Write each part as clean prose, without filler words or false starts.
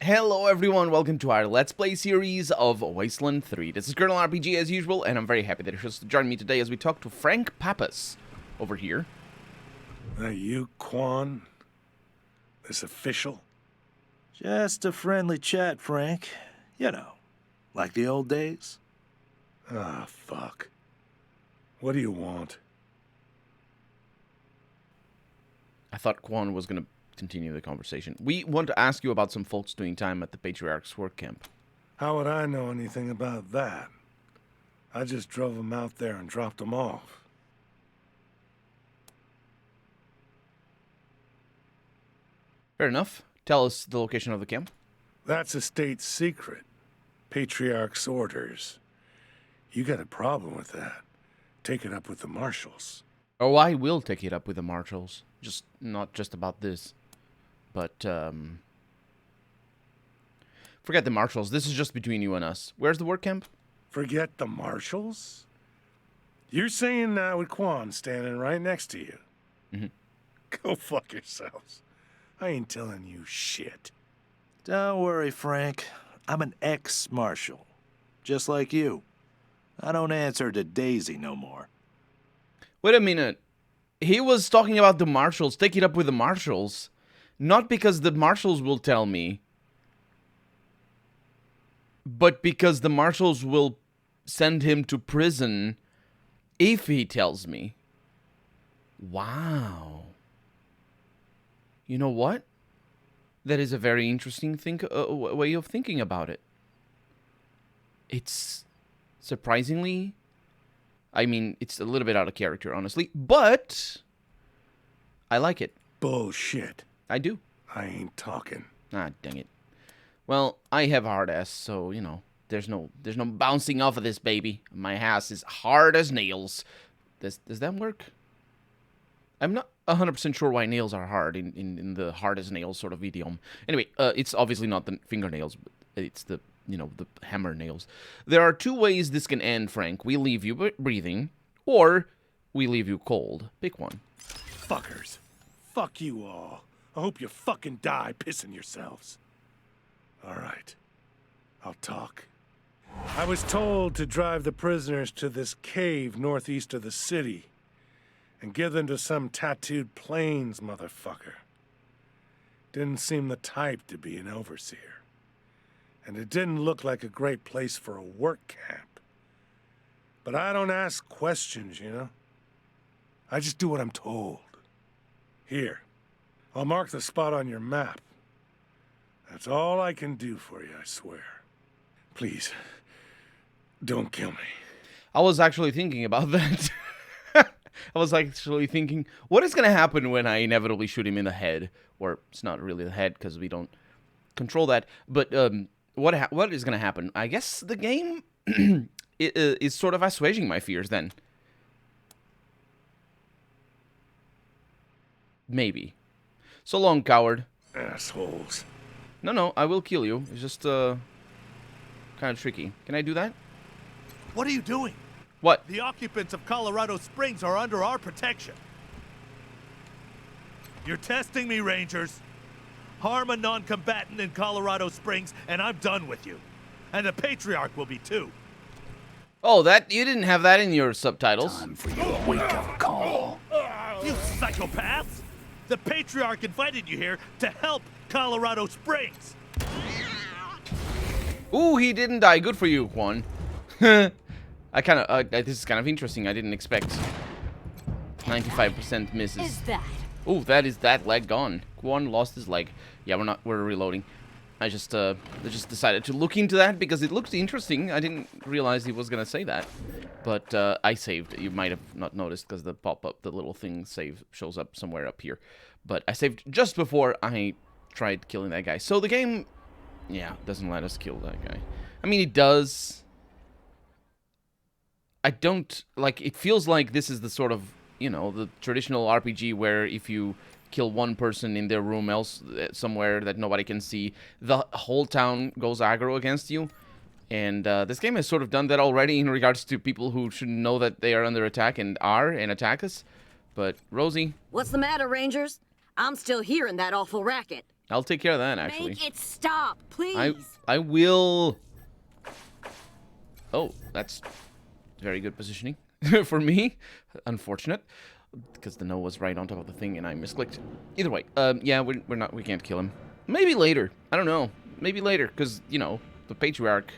Hello everyone, welcome to our Let's Play series of Wasteland 3. This is Colonel RPG as usual, and I'm very happy that you're just to join me today as we talk to Frank Pappas over here. That you, Quan? This official? Just a friendly chat, Frank. You know, like the old days. Ah, fuck. What do you want? I thought Quan was going to continue the conversation. We want to ask you about some folks doing time at the Patriarch's work camp. How would I know anything about that? I just drove them out there and dropped them off. Fair enough. Tell us the location of the camp. That's a state secret. Patriarch's orders. You got a problem with that? Take it up with the marshals. Oh, I will take it up with the marshals. Not just about this. But, forget the marshals. This is just between you and us. Where's the work camp? Forget the marshals? You're saying that with Quan standing right next to you. Mm-hmm. Go fuck yourselves. I ain't telling you shit. Don't worry, Frank. I'm an ex-marshal. Just like you. I don't answer to Daisy no more. Wait a minute. He was talking about the marshals. Take it up with the marshals. Not because the marshals will tell me, but because the marshals will send him to prison if he tells me. Wow. You know what? That is a very interesting way of thinking about it. It's surprisingly... I mean, it's a little bit out of character, honestly, but I like it. Bullshit. I do. I ain't talking. Ah, dang it. Well, I have a hard ass, so, you know, there's no bouncing off of this baby. My ass is hard as nails. Does that work? I'm not 100% sure why nails are hard in the hard as nails sort of idiom. Anyway, it's obviously not the fingernails, but it's the, you know, the hammer nails. There are two ways this can end, Frank. We leave you breathing, or we leave you cold. Pick one. Fuckers. Fuck you all. I hope you fucking die pissing yourselves. All right. I'll talk. I was told to drive the prisoners to this cave northeast of the city and give them to some tattooed plains motherfucker. Didn't seem the type to be an overseer. And it didn't look like a great place for a work camp. But I don't ask questions, you know? I just do what I'm told. Here, I'll mark the spot on your map. That's all I can do for you, I swear. Please, don't kill me. I was actually thinking about that. I was actually thinking, what is going to happen when I inevitably shoot him in the head? Or it's not really the head, because we don't control that. But what is going to happen? I guess the game is sort of assuaging my fears then. Maybe. So long, coward. Assholes. No, I will kill you. It's just kind of tricky. Can I do that? What are you doing? What? The occupants of Colorado Springs are under our protection. You're testing me, Rangers. Harm a non-combatant in Colorado Springs, and I'm done with you. And the Patriarch will be too. Oh, that you didn't have that in your subtitles. Time for your wake-up call. You psychopaths! The Patriarch invited you here to help Colorado Springs. Ooh, he didn't die. Good for you, Juan. This is kind of interesting. I didn't expect 95% misses. Is that? Ooh, that leg gone. Quan lost his leg. Yeah, we're reloading. I just decided to look into that because it looked interesting. I didn't realize he was gonna say that. But I saved. You might have not noticed because the pop-up, the little thing shows up somewhere up here. But I saved just before I tried killing that guy. So the game, yeah, doesn't let us kill that guy. I mean, it does. I don't, like, it feels like this is the sort of, you know, the traditional RPG where if you kill one person in their room somewhere that nobody can see, the whole town goes aggro against you. And this game has sort of done that already in regards to people who should know that they are under attack and attack us. But, Rosie... What's the matter, Rangers? I'm still hearing that awful racket. I'll take care of that, actually. Make it stop, please. I will... Oh, that's very good positioning for me. Unfortunate, because the no was right on top of the thing and I misclicked. Either way, yeah, we can't kill him. Maybe later. I don't know. Maybe later, because, you know, the Patriarch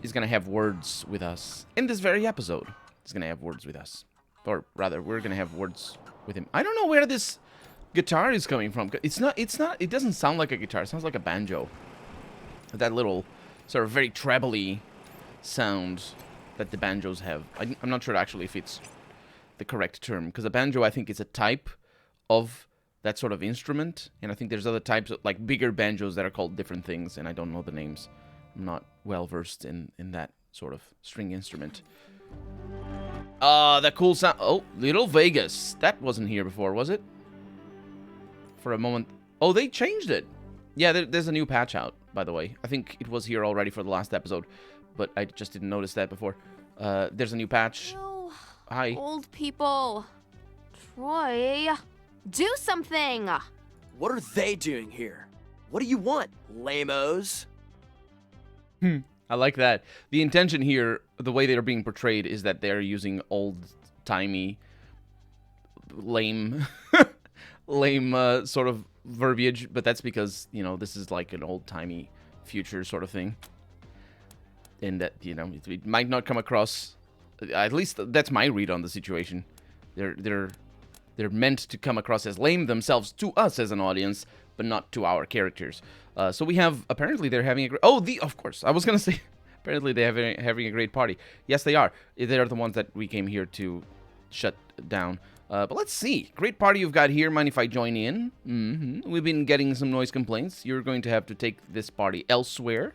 is going to have words with us. In this very episode, he's going to have words with us. Or rather, we're going to have words with him. I don't know where this guitar is coming from. It doesn't sound like a guitar. It sounds like a banjo. That little sort of very trebly sound that the banjos have. I'm not sure actually if it's the correct term, because a banjo, I think, is a type of that sort of instrument, and I think there's other types of, like, bigger banjos that are called different things, and I don't know the names. I'm not well versed in that sort of string instrument. The cool sound. Oh, Little Vegas. That wasn't here before, was it? For a moment. Oh, they changed it. Yeah, there's a new patch out, by the way. I think it was here already for the last episode, but I just didn't notice that before. There's a new patch. Ew. Hi. Old people. Troy, do something. What are they doing here? What do you want, lamos? I like that. The intention here, the way they're being portrayed, is that they're using old-timey, lame, sort of verbiage, but that's because, you know, this is like an old-timey future sort of thing. And that, you know, it might not come across, at least that's my read on the situation. They're meant to come across as lame themselves to us as an audience, but not to our characters. So we have, apparently they're having a great, of course, I was going to say, apparently they're having a great party. Yes, they are. They're the ones that we came here to shut down. But let's see. Great party you've got here. Mind if I join in? We've been getting some noise complaints. You're going to have to take this party elsewhere.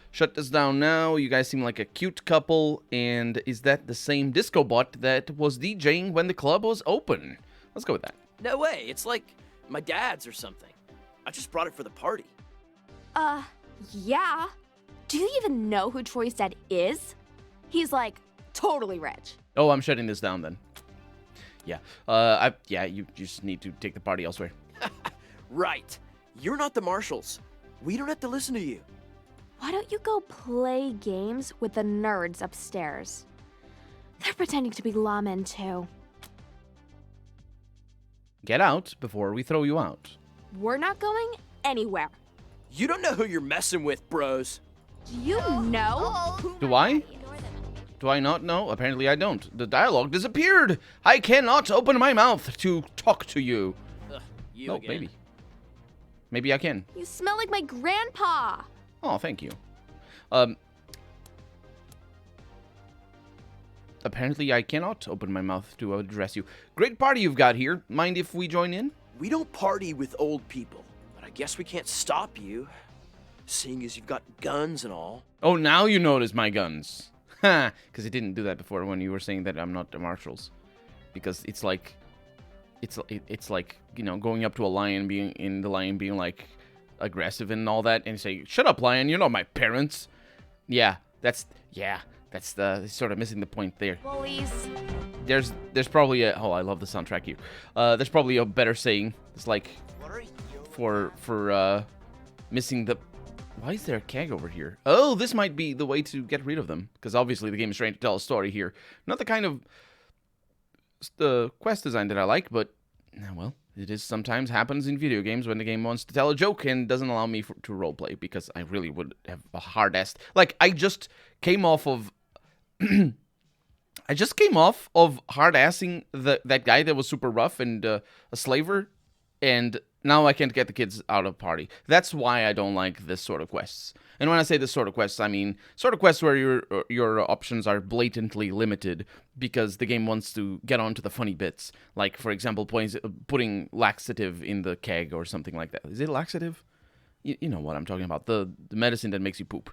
Shut this down now. You guys seem like a cute couple. And is that the same disco bot that was DJing when the club was open? Let's go with that. No way, it's like my dad's or something. I just brought it for the party. Yeah. Do you even know who Troy's dad is? He's like totally rich. Oh, I'm shutting this down then. Yeah. Yeah, you just need to take the party elsewhere. Right. You're not the marshals. We don't have to listen to you. Why don't you go play games with the nerds upstairs? They're pretending to be lawmen too. Get out before we throw you out. We're not going anywhere. You don't know who you're messing with, bros. Do you know? Do I? Do I not know? Apparently I don't. The dialogue disappeared. I cannot open my mouth to talk to you. You again. Maybe. Maybe I can. You smell like my grandpa. Oh, thank you. Apparently I cannot open my mouth to address you. Great party you've got here. Mind if we join in? We don't party with old people, but I guess we can't stop you, seeing as you've got guns and all. Oh, now you notice my guns. Ha! Because it didn't do that before when you were saying that I'm not the marshals. Because it's like, you know, going up to a lion, being like aggressive and all that, and say, "Shut up, lion! You're not my parents." Yeah, that's sort of missing the point there. Bullies. There's probably a, oh, I love the soundtrack here. There's probably a better saying. It's like for missing the. Why is there a keg over here? Oh, this might be the way to get rid of them, because obviously the game is trying to tell a story here. Not the kind of quest design that I like, but well, it is sometimes happens in video games when the game wants to tell a joke and doesn't allow me to roleplay, because I really would have a hard ass. Like, I just came off of hard-assing that guy that was super rough and a slaver, and now I can't get the kids out of party. That's why I don't like this sort of quests. And when I say this sort of quests, I mean sort of quests where your options are blatantly limited because the game wants to get onto the funny bits. Like, for example, putting laxative in the keg or something like that. Is it laxative? You know what I'm talking about. The medicine that makes you poop.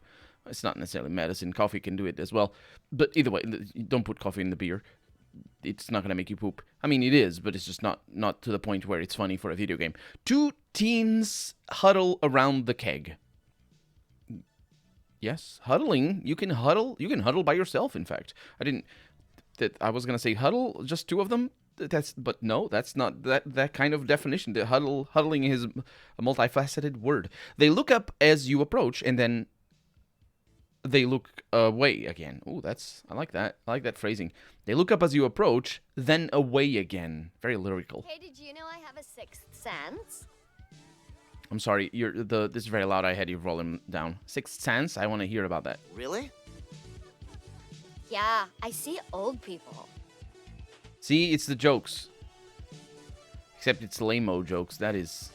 It's not necessarily medicine. Coffee can do it as well. But either way, don't put coffee in the beer. It's not going to make you poop. I mean, it is, but it's just not to the point where it's funny for a video game. Two teens huddle around the keg. Yes, huddling. You can huddle by yourself, in fact. I was going to say huddle, just two of them. but no, that's not that kind of definition. The huddling is a multifaceted word. They look up as you approach, and then they look away again. Ooh, I like that. I like that phrasing. They look up as you approach, then away again. Very lyrical. Hey, did you know I have a sixth sense? I'm sorry, this is very loud. I had you rolling down. Sixth sense. I want to hear about that. Really? Yeah, I see old people. See, it's the jokes. Except it's lame-o jokes. That is.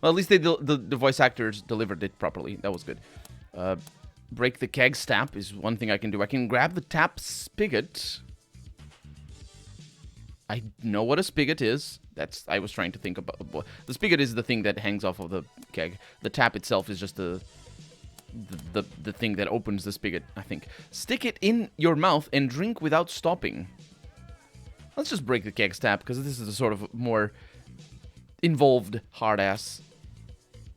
Well, at least the voice actors delivered it properly. That was good. Break the keg tap is one thing I can do. I can grab the tap spigot. I know what a spigot is. I was trying to think about. The spigot is the thing that hangs off of the keg. The tap itself is just the thing that opens the spigot, I think. Stick it in your mouth and drink without stopping. Let's just break the keg tap, because this is a sort of more involved hard ass.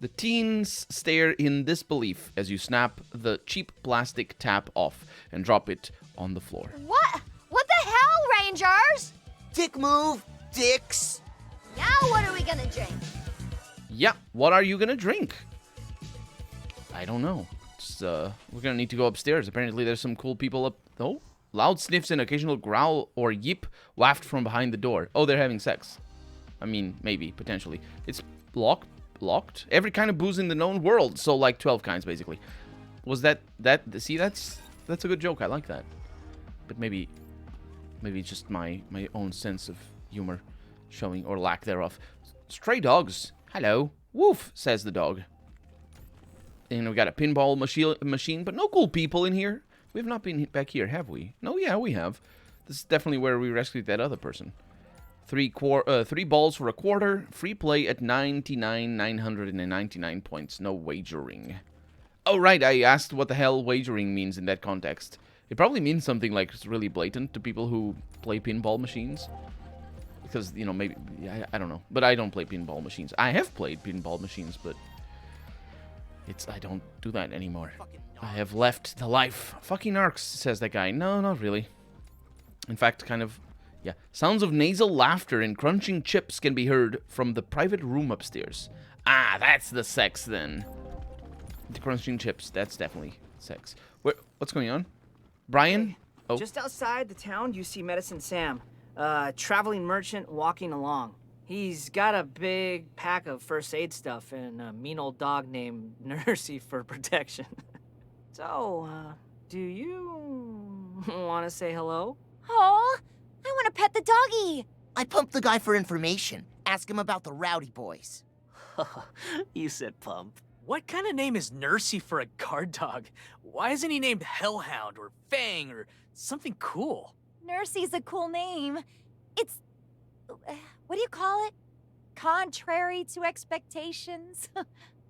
The teens stare in disbelief as you snap the cheap plastic tap off and drop it on the floor. What? What the hell, Rangers? Dick move, dicks. Now what are we gonna drink? Yeah, what are you gonna drink? I don't know. We're gonna need to go upstairs. Apparently there's some cool people up... Oh? Loud sniffs and occasional growl or yip waft from behind the door. Oh, they're having sex. I mean, maybe, potentially. It's locked? Every kind of booze in the known world. So, like, 12 kinds, basically. Was that... See, that's a good joke. I like that. But maybe it's just my own sense of humor showing, or lack thereof. Stray dogs. Hello. Woof, says the dog. And we got a pinball machine, but no cool people in here. We have not been back here, have we? No, yeah, we have. This is definitely where we rescued that other person. 3 balls for a quarter. Free play at 99,999 points. No wagering. Oh, right, I asked what the hell wagering means in that context. It probably means something like really blatant to people who play pinball machines. Because, you know, maybe... I don't know. But I don't play pinball machines. I have played pinball machines, but... I don't do that anymore. I have left the life. Fucking narcs, says that guy. No, not really. In fact, kind of... Yeah. Sounds of nasal laughter and crunching chips can be heard from the private room upstairs. Ah, that's the sex, then. The crunching chips, that's definitely sex. What's going on? Brian? Oh. Just outside the town, you see Medicine Sam, a traveling merchant walking along. He's got a big pack of first aid stuff and a mean old dog named Nursey for protection. So, do you want to say hello? Oh, I want to pet the doggy. I pumped the guy for information. Ask him about the rowdy boys. You said pump. What kind of name is Nursey for a guard dog? Why isn't he named Hellhound or Fang or something cool? Nursey's a cool name. It's... what do you call it? Contrary to expectations?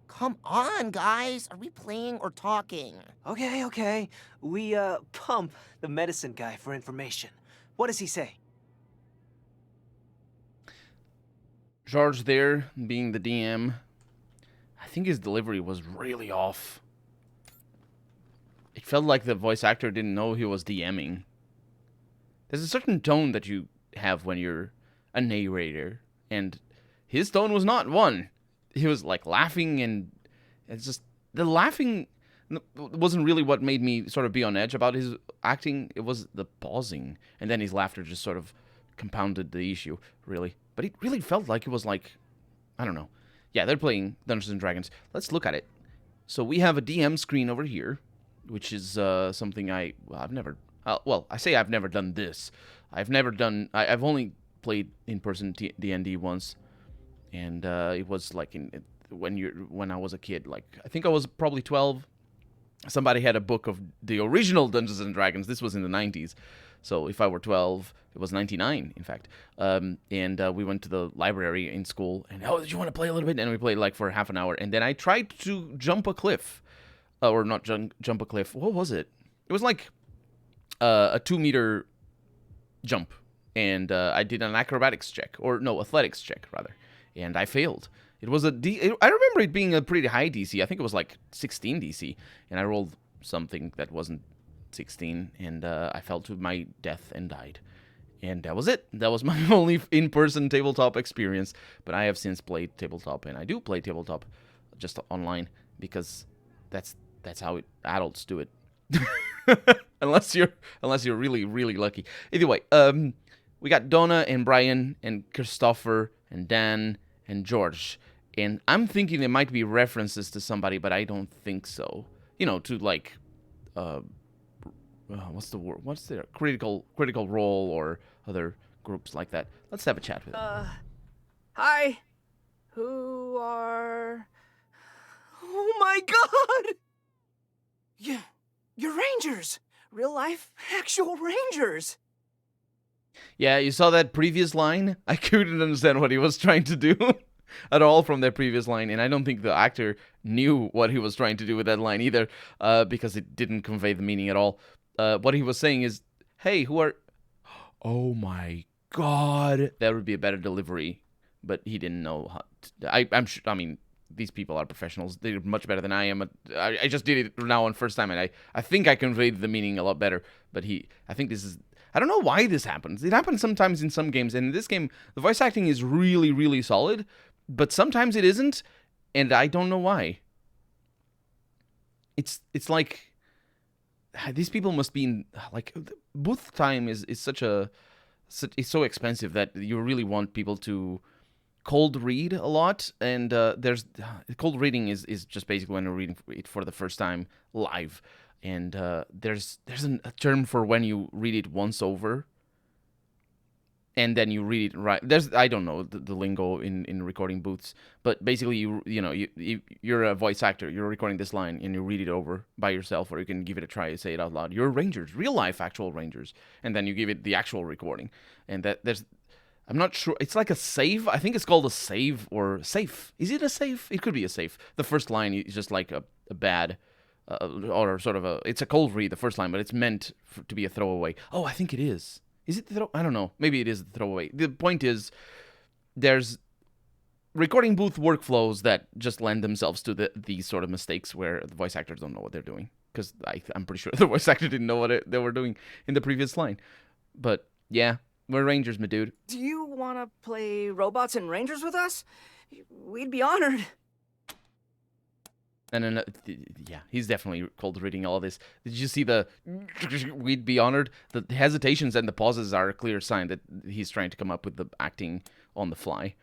Come on, guys. Are we playing or talking? Okay. We, pump the medicine guy for information. What does he say? George there, being the DM. I think his delivery was really off. It felt like the voice actor didn't know he was DMing. There's a certain tone that you have when you're a narrator, and his tone was not one. He was like laughing, and it's just the laughing wasn't really what made me sort of be on edge about his acting. It was the pausing, and then his laughter just sort of compounded the issue, really. But it really felt like it was like, I don't know. Yeah, they're playing Dungeons and Dragons. Let's look at it. So we have a DM screen over here, which is something I've never. Well, I say I've never done this. I've I've only played in-person D&D once, and it was like when I was a kid. Like, I think I was probably 12. Somebody had a book of the original Dungeons and Dragons. This was in the 90s. So if I were 12, it was 99, in fact. And we went to the library in school, and, oh, did you want to play a little bit? And we played like for half an hour. And then I tried to jump a cliff. Or not jump a cliff. What was it? It was like a 2-meter jump. And I did an acrobatics check. Or no, athletics check, rather. And I failed. It was I remember it being a pretty high DC. I think it was like 16 DC. And I rolled something that wasn't 16, and I fell to my death and died. And that was it. That was my only in-person tabletop experience. But I have since played tabletop, and I do play tabletop just online because that's how adults do it. unless you're really really lucky. Anyway, we got Donna and Brian and Christopher and Dan and George, and I'm thinking there might be references to somebody, but I don't think so. You know, to like, what's the word? What's their critical role or other groups like that? Let's have a chat with them. Hi. Who are... Oh my god! Yeah, you're Rangers! Real life, actual Rangers! Yeah, you saw that previous line? I couldn't understand what he was trying to do at all from that previous line, and I don't think the actor knew what he was trying to do with that line either, because it didn't convey the meaning at all. What he was saying is, hey, who are... Oh my god! That would be a better delivery, but he didn't know how to... I'm sure, I mean, these people are professionals. They're much better than I am. I just did it now on first time, and I think I conveyed the meaning a lot better, but I think this is... I don't know why this happens. It happens sometimes in some games, and in this game, the voice acting is really, really solid, but sometimes it isn't, and I don't know why. It's like... These people must be in... Like, booth time is such a... It's so expensive that you really want people to cold read a lot, and there's... Cold reading is just basically when you're reading it for the first time live. And there's a term for when you read it once over, and then you read it right. I don't know the lingo in recording booths, but basically you're a voice actor. You're recording this line and you read it over by yourself, or you can give it a try. Say it out loud. You're Rangers, real life actual Rangers, and then you give it the actual recording. And I'm not sure. It's like a save. I think it's called a save or safe. Is it a safe? It could be a safe. The first line is just like a bad. Or sort of it's a cold read, the first line, but it's meant to be a throwaway. Oh, I think it is. Is it I don't know. Maybe it is the throwaway. The point is, there's recording booth workflows that just lend themselves to these sort of mistakes where the voice actors don't know what they're doing. Because I'm pretty sure the voice actor didn't know what they were doing in the previous line. But yeah, we're Rangers, my dude. Do you want to play robots and Rangers with us? We'd be honored. And then, yeah, he's definitely cold reading all this. Did you see the we'd be honored? The hesitations and the pauses are a clear sign that he's trying to come up with the acting on the fly.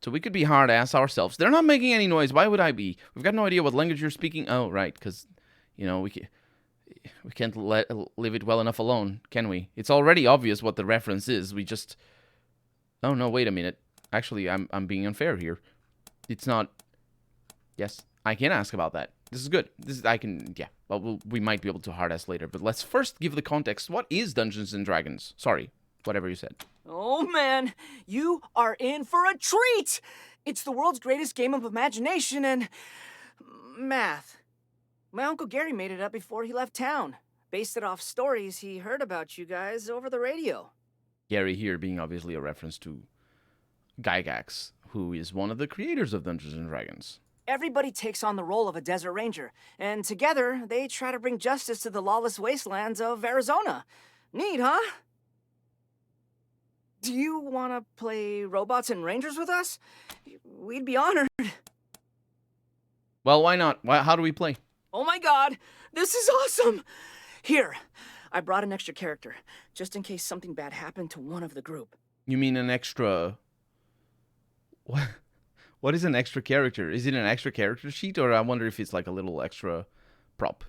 So we could be hard ass ourselves. They're not making any noise. Why would I be? We've got no idea what language you're speaking. Oh, right, because, we can't leave it well enough alone, can we? It's already obvious what the reference is. We just... Oh, no, wait a minute. Actually, I'm being unfair here. It's not... Yes... I can ask about that. This is good. Well, we might be able to hard ask later, but let's first give the context. What is Dungeons and Dragons? Sorry, whatever you said. Oh man, you are in for a treat! It's the world's greatest game of imagination and math. My Uncle Gary made it up before he left town. Based it off stories he heard about you guys over the radio. Gary here being obviously a reference to Gygax, who is one of the creators of Dungeons and Dragons. Everybody takes on the role of a desert ranger, and together they try to bring justice to the lawless wastelands of Arizona. Neat, huh? Do you want to play robots and rangers with us? We'd be honored. Well, why not? How do we play? Oh my god, this is awesome! Here, I brought an extra character, just in case something bad happened to one of the group. You mean an extra... What? What is an extra character? Is it an extra character sheet, or I wonder if it's like a little extra prop?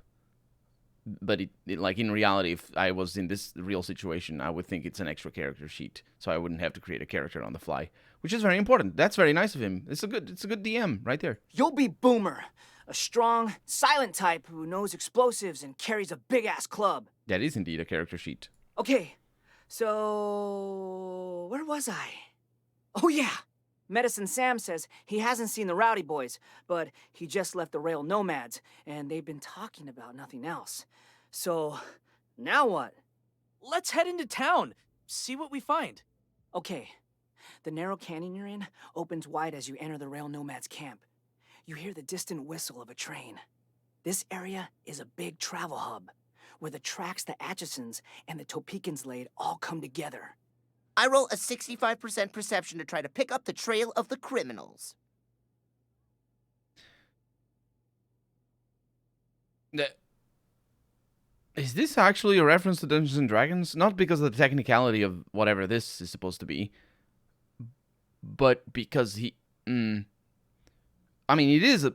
But like in reality, if I was in this real situation, I would think it's an extra character sheet, so I wouldn't have to create a character on the fly, which is very important. That's very nice of him. It's a good DM right there. You'll be Boomer, a strong, silent type who knows explosives and carries a big-ass club. That is indeed a character sheet. Okay, so where was I? Oh yeah. Medicine Sam says he hasn't seen the Rowdy Boys, but he just left the Rail Nomads, and they've been talking about nothing else. So, now what? Let's head into town, see what we find. Okay, the narrow canyon you're in opens wide as you enter the Rail Nomads camp. You hear the distant whistle of a train. This area is a big travel hub, where the tracks the Atchisons and the Topekans laid all come together. I roll a 65% perception to try to pick up the trail of the criminals. Is this actually a reference to Dungeons and Dragons? Not because of the technicality of whatever this is supposed to be, but because he. I mean, it is it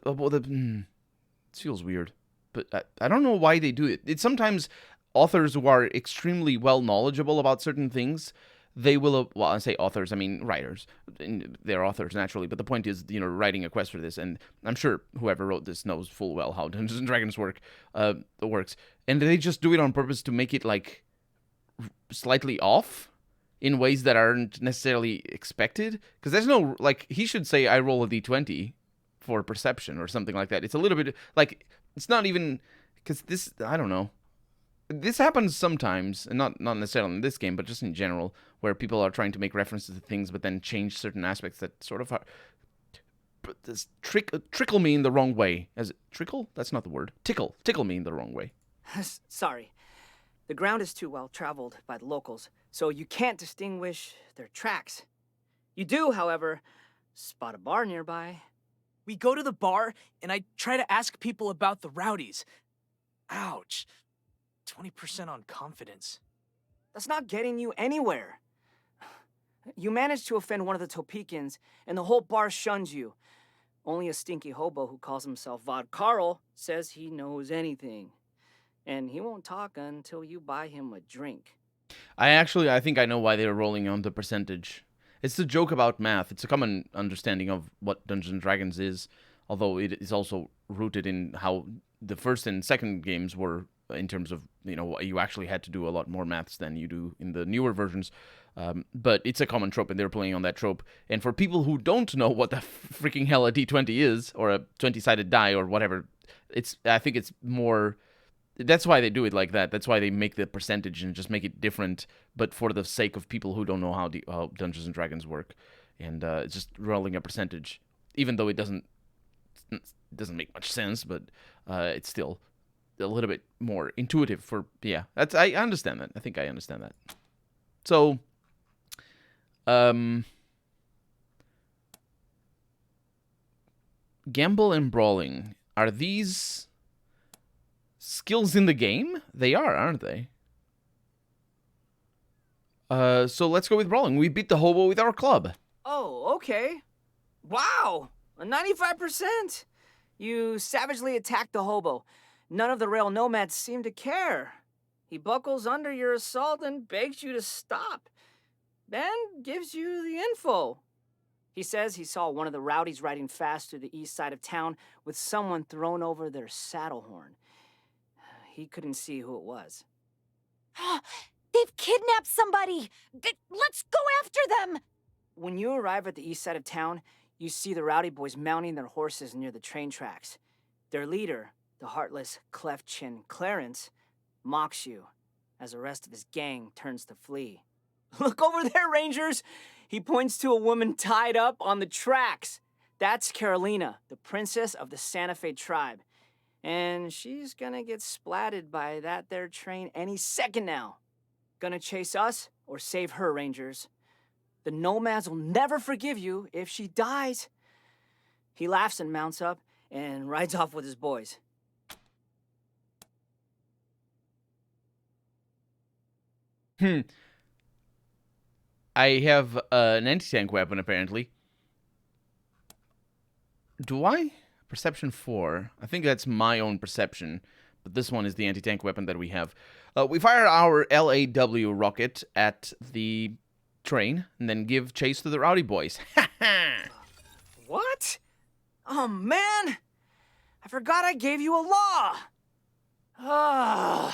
feels weird, but I don't know why they do it. It's sometimes authors who are extremely well knowledgeable about certain things. They will, well, I say authors, I mean writers. They're authors naturally, but the point is, writing a quest for this, and I'm sure whoever wrote this knows full well how Dungeons and Dragons works, and they just do it on purpose to make it like slightly off in ways that aren't necessarily expected. Because there's no he should say I roll a d20 for perception or something like that. It's a little bit it's not even because this, I don't know. This happens sometimes, and not necessarily in this game, but just in general, where people are trying to make references to things, but then change certain aspects that sort of but this trickle me in the wrong way. As trickle? That's not the word. Tickle me in the wrong way. Sorry. The ground is too well traveled by the locals, so you can't distinguish their tracks. You do, however, spot a bar nearby. We go to the bar, and I try to ask people about the rowdies. Ouch. 20% on confidence. That's not getting you anywhere. You managed to offend one of the Topekans, and the whole bar shuns you. Only a stinky hobo who calls himself Vod Carl says he knows anything. And he won't talk until you buy him a drink. I think I know why they're rolling on the percentage. It's a joke about math. It's a common understanding of what Dungeons and Dragons is, although it is also rooted in how the first and second games were in terms of, you actually had to do a lot more maths than you do in the newer versions. But it's a common trope, and they're playing on that trope. And for people who don't know what the freaking hell a d20 is, or a 20-sided die, or whatever, I think it's more... That's why they do it like that. That's why they make the percentage and just make it different, but for the sake of people who don't know how Dungeons and Dragons work. And it's just rolling a percentage, even though it doesn't make much sense, but it's still a little bit more intuitive for, I understand that. I think I understand that. So, Gamble and Brawling, are these skills in the game? They are, aren't they? So let's go with Brawling. We beat the hobo with our club. Oh, okay. Wow, a 95%. You savagely attacked the hobo. None of the rail nomads seem to care. He buckles under your assault and begs you to stop. Then gives you the info. He says he saw one of the rowdies riding fast through the east side of town with someone thrown over their saddle horn. He couldn't see who it was. They've kidnapped somebody! Let's go after them! When you arrive at the east side of town, you see the rowdy boys mounting their horses near the train tracks. Their leader, the heartless, cleft-chin Clarence, mocks you as the rest of his gang turns to flee. Look over there, Rangers! He points to a woman tied up on the tracks. That's Carolina, the princess of the Santa Fe tribe. And she's gonna get splatted by that there train any second now. Gonna chase us or save her, Rangers. The nomads will never forgive you if she dies. He laughs and mounts up and rides off with his boys. I have an anti-tank weapon, apparently. Do I? Perception 4. I think that's my own perception, but this one is the anti-tank weapon that we have. We fire our LAW rocket at the train, and then give chase to the rowdy boys. What? Oh, man! I forgot I gave you a law!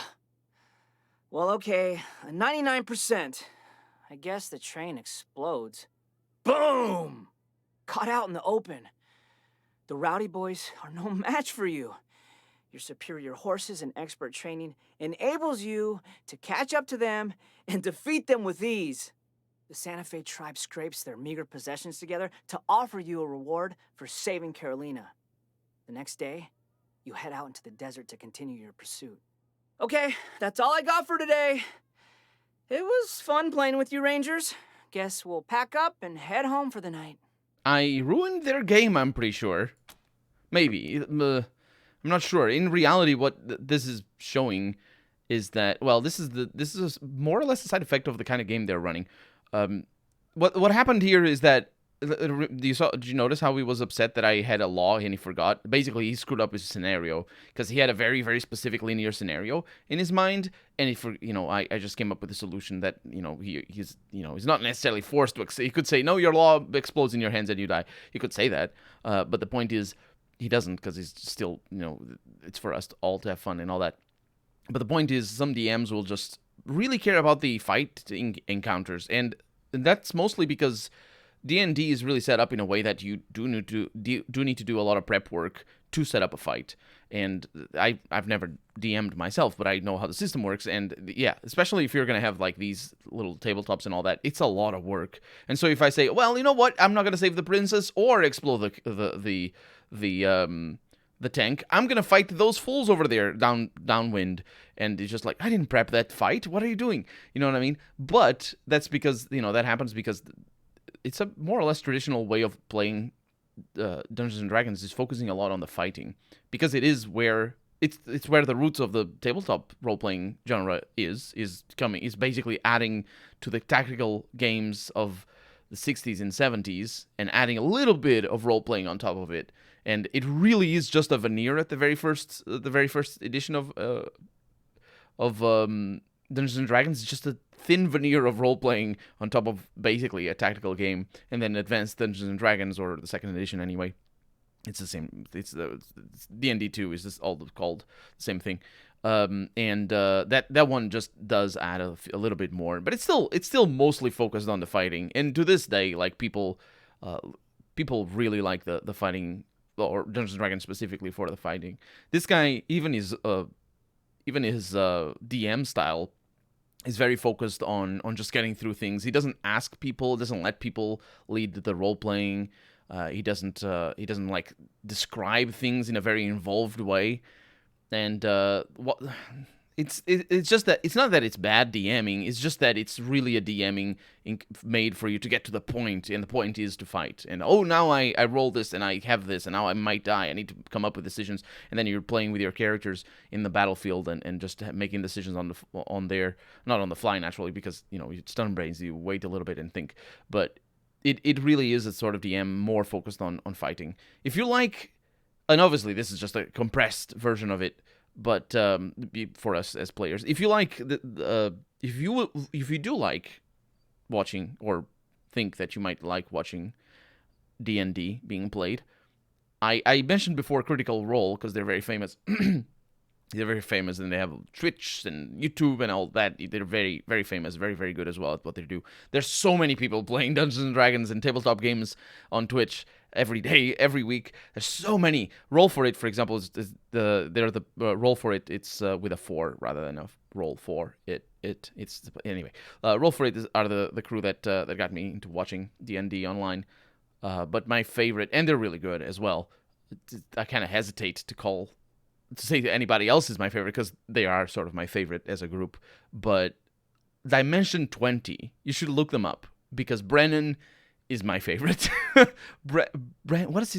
Well, okay, a 99%. I guess the train explodes. Boom! Caught out in the open. The rowdy boys are no match for you. Your superior horses and expert training enables you to catch up to them and defeat them with ease. The Santa Fe tribe scrapes their meager possessions together to offer you a reward for saving Carolina. The next day, you head out into the desert to continue your pursuit. Okay, that's all I got for today. It was fun playing with you, Rangers. guess we'll pack up and head home for the night. I ruined their game, I'm pretty sure. Maybe. I'm not sure. In reality, what this is showing is that, well, this is more or less a side effect of the kind of game they're running. What happened here is that did you notice how he was upset that I had a law and he forgot? Basically, he screwed up his scenario because he had a very, very specific linear scenario in his mind, and I just came up with a solution that he's not necessarily forced to. He could say, no, your law explodes in your hands and you die. He could say that, but the point is he doesn't, because he's still it's for us all to have fun and all that. But the point is, some DMs will just really care about the fight encounters, and that's mostly because D&D is really set up in a way that you do need to do a lot of prep work to set up a fight. And I've never DM'd myself, but I know how the system works. And yeah, especially if you're going to have like these little tabletops and all that, it's a lot of work. And so if I say, well, you know what, I'm not going to save the princess or explode the tank, I'm going to fight those fools over there downwind. And it's just like, I didn't prep that fight. What are you doing? You know what I mean? But that's because, that happens because it's a more or less traditional way of playing Dungeons and Dragons, is focusing a lot on the fighting, because it is where it's where the roots of the tabletop role-playing genre is basically adding to the tactical games of the 60s and 70s and adding a little bit of role-playing on top of it. And it really is just a veneer at the very first edition of Dungeons and Dragons. It's just a thin veneer of role-playing on top of basically a tactical game. And then Advanced Dungeons and Dragons, or the second edition anyway, it's the same. It's D&D 2 is just all called the same thing. That one just does add a little bit more, but it's still mostly focused on the fighting. And to this day, like people really like the fighting, or Dungeons and Dragons specifically for the fighting. This guy, even his DM style is very focused on just getting through things. He doesn't ask people, doesn't let people lead the role playing. He doesn't like describe things in a very involved way. And it's just that it's not that it's bad DMing. It's just that it's really a DMing made for you to get to the point, and the point is to fight. And now I roll this and I have this, and now I might die. I need to come up with decisions, and then you're playing with your characters in the battlefield and just making decisions on there, not on the fly naturally, because you stun brains, you wait a little bit and think. But it really is a sort of DM more focused on fighting. If you like, and obviously this is just a compressed version of it, but for us as players, if you like if you do like watching, or think that you might like watching D&D being played, I mentioned before Critical Role because they're very famous. They're very famous, and they have Twitch and YouTube and all that. They're very, very famous, very, very good as well at what they do. There's so many people playing Dungeons and Dragons and tabletop games on Twitch every day, every week. There's so many. Roll for It, for example, is the Roll for It. It's with a 4 rather than a roll for it. Anyway. Roll for It are the crew that got me into watching D&D online. But my favorite, and they're really good as well. I kind of hesitate to say that anybody else is my favorite, because they are sort of my favorite as a group. But Dimension 20, you should look them up, because Brennan is my favorite. What is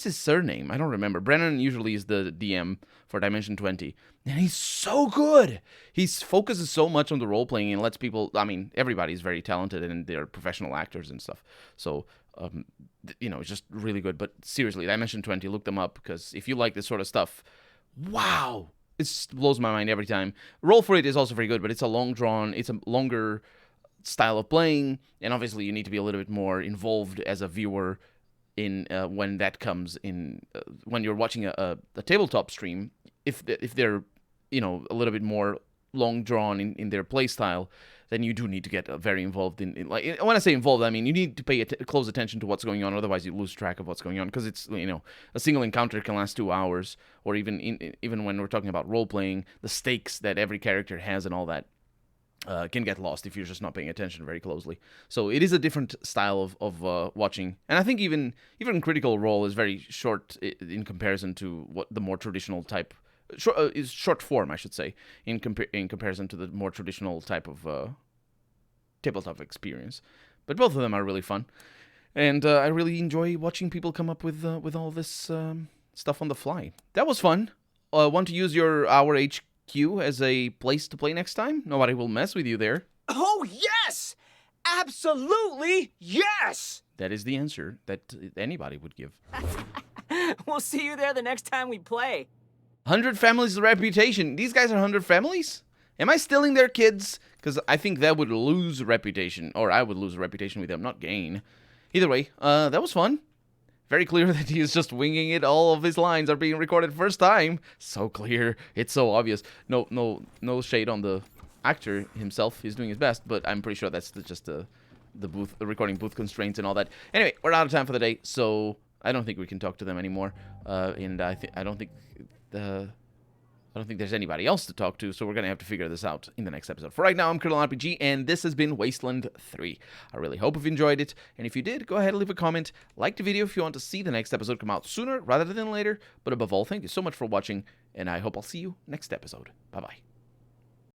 his surname? I don't remember. Brennan usually is the DM for Dimension 20, and he's so good. He focuses so much on the role playing and lets people. I mean, everybody's very talented and they're professional actors and stuff. So, it's just really good. But seriously, Dimension 20, look them up, because if you like this sort of stuff, wow, it just blows my mind every time. Roll for It is also very good, but it's a longer style of playing, and obviously you need to be a little bit more involved as a viewer in when that comes in, when you're watching a tabletop stream. If they're a little bit more long drawn in their play style, then you do need to get very involved in like, when I say involved, I mean you need to pay close attention to what's going on, otherwise you lose track of what's going on, because it's a single encounter can last 2 hours, or even when we're talking about role playing, the stakes that every character has and all that can get lost if you're just not paying attention very closely. So it is a different style of watching, and I think even Critical Role is very short in comparison to what the more traditional type is short form, I should say, in comparison to the more traditional type of tabletop experience. But both of them are really fun. And I really enjoy watching people come up with all this stuff on the fly. That was fun. Want to use our HQ as a place to play next time? Nobody will mess with you there. Oh, yes! Absolutely yes! That is the answer that anybody would give. We'll see you there the next time we play. 100 families of reputation. These guys are 100 families? Am I stealing their kids? Because I think that would lose reputation. Or I would lose reputation with them, not gain. Either way, that was fun. Very clear that he is just winging it. All of his lines are being recorded first time. So clear. It's so obvious. No shade on the actor himself. He's doing his best, but I'm pretty sure that's just the recording booth constraints and all that. Anyway, we're out of time for the day, so I don't think we can talk to them anymore. And I don't think there's anybody else to talk to, so we're gonna have to figure this out in the next episode. For right now, I'm Colonel RPG, and this has been Wasteland 3. I really hope you've enjoyed it, and if you did, go ahead and leave a comment. Like the video if you want to see the next episode come out sooner rather than later. But above all, thank you so much for watching, and I hope I'll see you next episode. Bye-bye.